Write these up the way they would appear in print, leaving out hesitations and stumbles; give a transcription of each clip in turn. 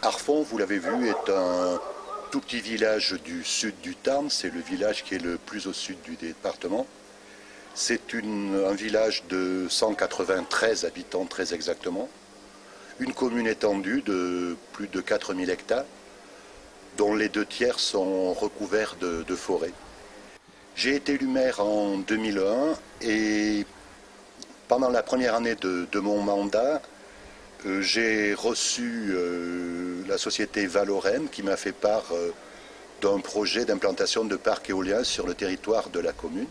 Arfon, vous l'avez vu, est un tout petit village du sud du Tarn. C'est le village qui est le plus au sud du département. C'est un village de 193 habitants très exactement. Une commune étendue de plus de 4000 hectares, dont les 2 tiers sont recouverts de forêts. J'ai été élu maire en 2001 et pendant la première année de mon mandat, j'ai reçu la société Valorem qui m'a fait part d'un projet d'implantation de parcs éoliens sur le territoire de la commune.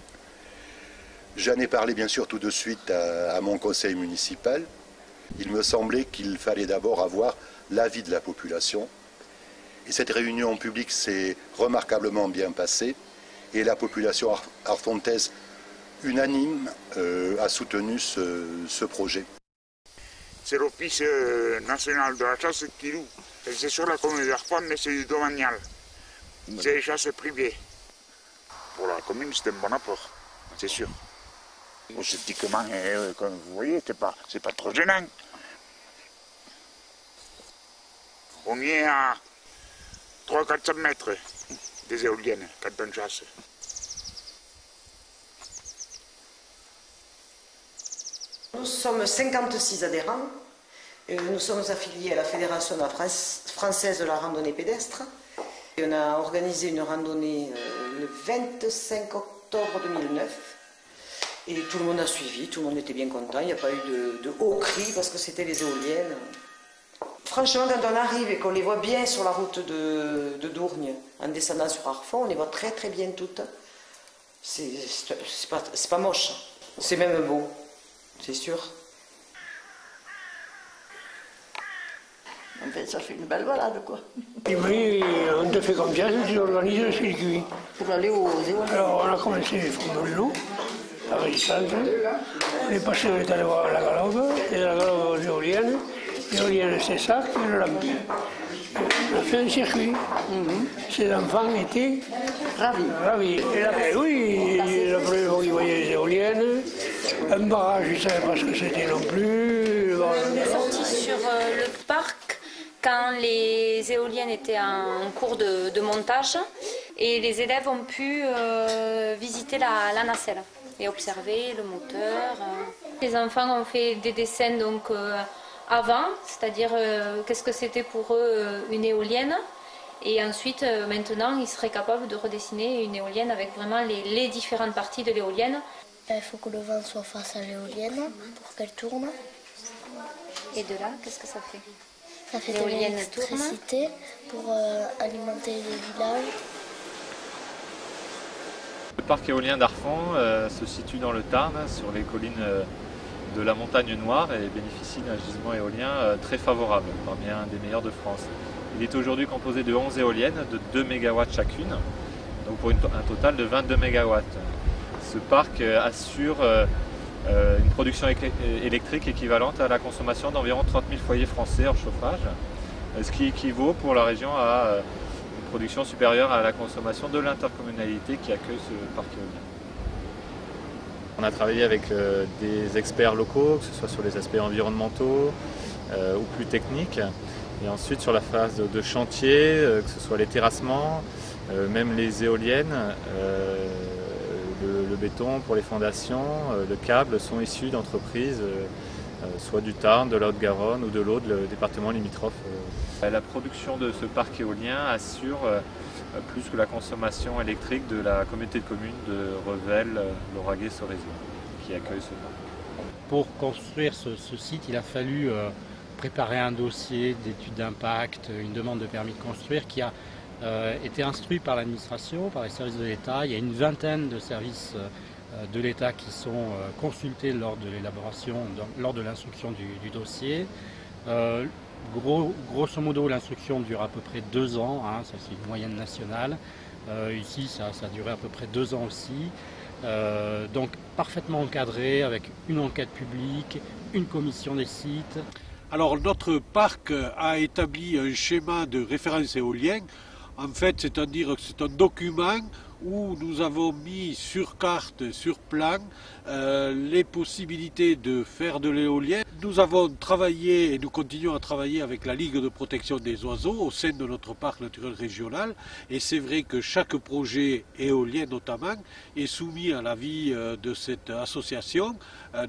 J'en ai parlé bien sûr tout de suite à mon conseil municipal. Il me semblait qu'il fallait d'abord avoir l'avis de la population. Et cette réunion publique s'est remarquablement bien passée et la population arfontaise unanime a soutenu ce projet. C'est l'Office national de la chasse qui loue. C'est sur la commune d'Arfon, mais c'est du domanial. C'est les chasses privées. Pour la commune, c'est un bon apport, c'est sûr. Esthétiquement, comme vous voyez, c'est pas trop gênant. On y est à 300-400 mètres des éoliennes quand on chasse. Nous sommes 56 adhérents. Nous sommes affiliés à la Fédération française de la randonnée pédestre. Et on a organisé une randonnée le 25 octobre 2009. Et tout le monde a suivi, tout le monde était bien content. Il n'y a pas eu de hauts cris parce que c'était les éoliennes. Franchement, quand on arrive et qu'on les voit bien sur la route de Dourgne, en descendant sur Arfon, on les voit très très bien toutes. C'est pas moche, c'est même beau, c'est sûr. En fait, ça fait une belle balade, quoi. Et oui, on te fait comme ça, tu organises le circuit. Pour aller aux éoliennes. Alors, on a commencé from de l'eau, avec distance. On est passé, on est allé voir la Galogue, et la Galogue aux éoliennes. L'éolienne, c'est ça, et le lampi. On a fait un circuit. Ces enfants étaient ravis. Et là, oui, la première fois qu'ils voyaient les éoliennes, un barrage, ils ne savaient pas ce que c'était non plus. On est sorti sur le parc quand les éoliennes étaient en cours de montage et les élèves ont pu visiter la nacelle et observer le moteur. Les enfants ont fait des dessins donc avant, c'est-à-dire qu'est-ce que c'était pour eux une éolienne, et ensuite maintenant ils seraient capables de redessiner une éolienne avec vraiment les différentes parties de l'éolienne. Il faut que le vent soit face à l'éolienne pour qu'elle tourne. Et de là, qu'est-ce que ça fait? Ça fait de l'électricité pour alimenter les villages. Le parc éolien d'Arfon se situe dans le Tarn, sur les collines de la Montagne Noire, et bénéficie d'un gisement éolien très favorable, parmi un des meilleurs de France. Il est aujourd'hui composé de 11 éoliennes de 2 MW chacune, donc pour un total de 22 MW. Ce parc assure une production électrique équivalente à la consommation d'environ 30 000 foyers français hors chauffage, ce qui équivaut pour la région à une production supérieure à la consommation de l'intercommunalité qui accueille ce parc éolien. On a travaillé avec des experts locaux, que ce soit sur les aspects environnementaux ou plus techniques, et ensuite sur la phase de chantier, que ce soit les terrassements, même les éoliennes, le béton pour les fondations, le câble sont issus d'entreprises, soit du Tarn, de la Haute-Garonne ou de l'Aude, le département limitrophe. La production de ce parc éolien assure plus que la consommation électrique de la communauté de communes de Revel, Lauragais-Sorésio, qui accueille ce parc. Pour construire ce site, il a fallu préparer un dossier d'étude d'impact, une demande de permis de construire qui a été instruit par l'administration, par les services de l'État. Il y a une vingtaine de services de l'État qui sont consultés lors de l'élaboration, lors de l'instruction du dossier. Grosso modo, l'instruction dure à peu près 2 ans, hein, ça c'est une moyenne nationale. Ici, ça a duré à peu près 2 ans aussi. Donc parfaitement encadré, avec une enquête publique, une commission des sites. Alors notre parc a établi un schéma de référence éolien. En fait, c'est-à-dire que c'est un document où nous avons mis sur carte, sur plan, les possibilités de faire de l'éolien. Nous avons travaillé et nous continuons à travailler avec la Ligue de protection des oiseaux au sein de notre parc naturel régional. Et c'est vrai que chaque projet éolien notamment est soumis à l'avis de cette association.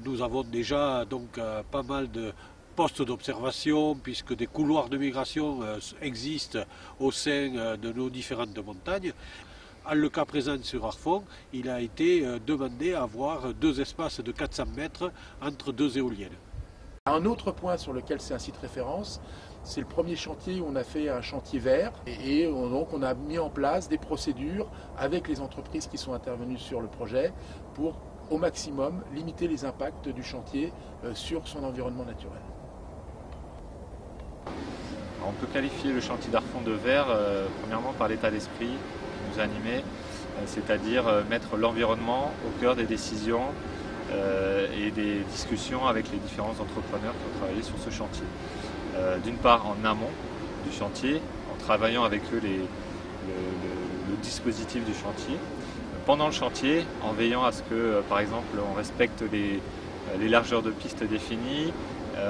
Nous avons déjà donc pas mal de postes d'observation puisque des couloirs de migration existent au sein de nos différentes montagnes. En le cas présent sur Arfon, il a été demandé à avoir 2 espaces de 400 mètres entre 2 éoliennes. Un autre point sur lequel c'est un site référence, c'est le premier chantier où on a fait un chantier vert et donc on a mis en place des procédures avec les entreprises qui sont intervenues sur le projet pour au maximum limiter les impacts du chantier sur son environnement naturel. On peut qualifier le chantier d'Arfon de vert premièrement par l'état d'esprit qui nous animait, c'est-à-dire mettre l'environnement au cœur des décisions et des discussions avec les différents entrepreneurs qui ont travaillé sur ce chantier. D'une part en amont du chantier, en travaillant avec eux le dispositif du chantier. Pendant le chantier, en veillant à ce que, par exemple, on respecte les largeurs de piste définies,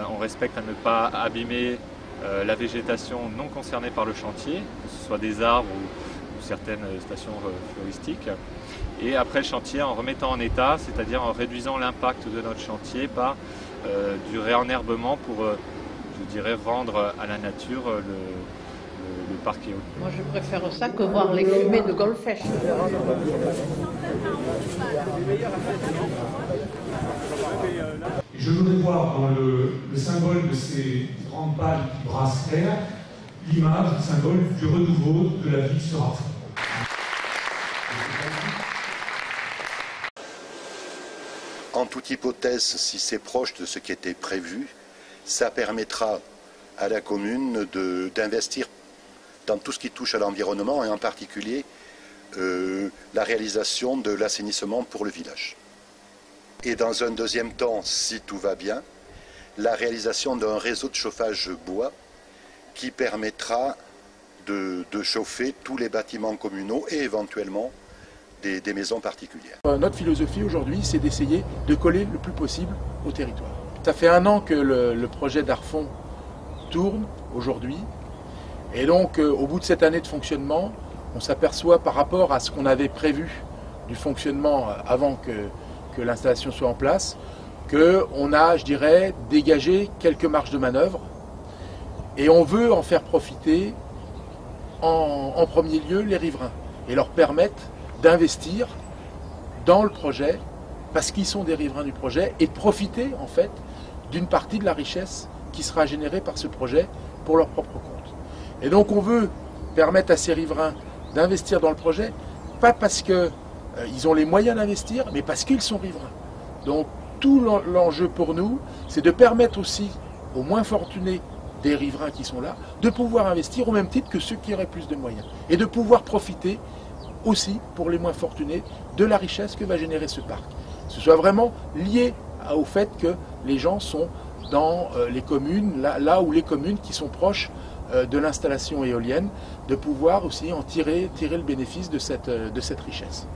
on respecte à ne pas abîmer la végétation non concernée par le chantier, que ce soit des arbres ou certaines stations floristiques. Et après le chantier, en remettant en état, c'est-à-dire en réduisant l'impact de notre chantier par du réenherbement pour, je dirais, rendre à la nature le parc éolien. Moi je préfère ça que voir les fumées de Golfech. Je voudrais voir dans le symbole de ces grandes pales qui brassent l'air, l'image, le symbole du renouveau de la vie sur Arfon. En toute hypothèse, si c'est proche de ce qui était prévu, ça permettra à la commune d'investir dans tout ce qui touche à l'environnement et en particulier la réalisation de l'assainissement pour le village. Et dans un deuxième temps, si tout va bien, la réalisation d'un réseau de chauffage bois qui permettra de chauffer tous les bâtiments communaux et éventuellement des maisons particulières. Notre philosophie aujourd'hui, c'est d'essayer de coller le plus possible au territoire. Ça fait 1 an que le projet d'Arfon tourne aujourd'hui. Et donc, au bout de cette année de fonctionnement, on s'aperçoit par rapport à ce qu'on avait prévu du fonctionnement avant que l'installation soit en place, qu'on a, je dirais, dégagé quelques marges de manœuvre. Et on veut en faire profiter en premier lieu les riverains et leur permettre d'investir dans le projet parce qu'ils sont des riverains du projet et de profiter en fait d'une partie de la richesse qui sera générée par ce projet pour leur propre compte. Et donc on veut permettre à ces riverains d'investir dans le projet, pas parce qu'ils ont les moyens d'investir, mais parce qu'ils sont riverains. Donc tout l'enjeu pour nous, c'est de permettre aussi aux moins fortunés des riverains qui sont là, de pouvoir investir au même titre que ceux qui auraient plus de moyens. Et de pouvoir profiter aussi, pour les moins fortunés, de la richesse que va générer ce parc. Que ce soit vraiment lié au fait que les gens sont dans les communes, là où les communes qui sont proches de l'installation éolienne, de pouvoir aussi en tirer le bénéfice de cette richesse.